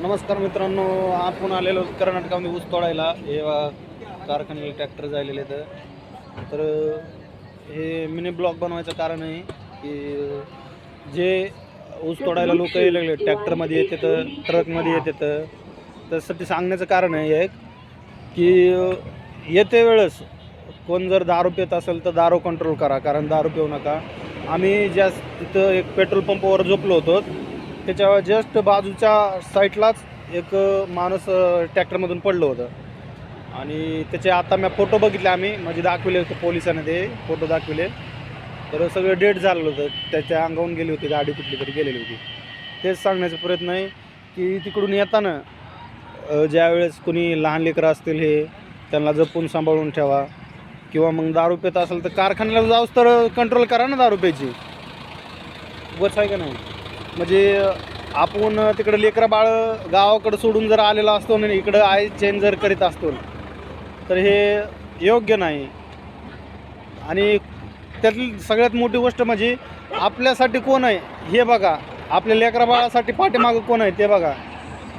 नमस्कार मित्रांनो, आपण आलेलो कर्नाटकामध्ये ऊस तोडायला. हे कारखान्याला ट्रॅक्टर झालेले तर हे मिनी ब्लॉग बनवायचं कारण आहे की जे ऊस तोडायला लोक यायला लागले, ट्रॅक्टरमध्ये येते तर ट्रकमध्ये येते तर त्यासाठी सांगण्याचं कारण आहे एक की येते वेळेस कोण जर दारू पित असेल तर दारू कंट्रोल करा, कारण दारू पिऊ नका. आम्ही ज्या तिथं एक पेट्रोल पंपावर झोपलो होतो त्याच्या जस्ट बाजूच्या साईडलाच एक माणूस ट्रॅक्टरमधून पडलं होतं आणि त्याचे आता मी फोटो बघितले, आम्ही म्हणजे दाखविले होते पोलिसांना, ते फोटो दाखविले तर सगळं डेट झालं होतं. त्याच्या अंगावून गेली होती, गाडी कुठली तरी गेलेली होती. तेच सांगण्याचा प्रयत्न आहे की तिकडून येताना ज्यावेळेस कोणी लहान लेकरं असतील हे त्यांना जपून सांभाळून ठेवा, किंवा मग दारू पित असेल तर कारखान्याला जाऊस तर कंट्रोल करा ना दारू प्यायची. बस आहे का नाही? म्हणजे आपण तिकडं लेकरं बाळ गावाकडं सोडून जर आलेला असतो आणि इकडं आय चेंज जर करीत असतो तर हे योग्य नाही. आणि त्यातली सगळ्यात मोठी गोष्ट म्हणजे आपल्यासाठी कोण आहे हे बघा, आपल्या लेकरा बाळासाठी पाठीमागं कोण आहे ते बघा.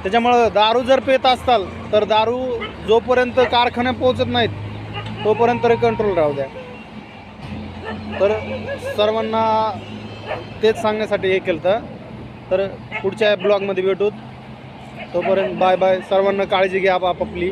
त्याच्यामुळं दारू जर पित असताल तर दारू जोपर्यंत कारखान्यात पोहोचत नाहीत तोपर्यंत तरी कंट्रोल राहू द्या. तर सर्वांना तेच सांगण्यासाठी हे केलं. तर पुढच्या ब्लॉगमध्ये भेटू. तोपर्यंत बाय बाय. सर्वांना काळजी घ्या आपापली.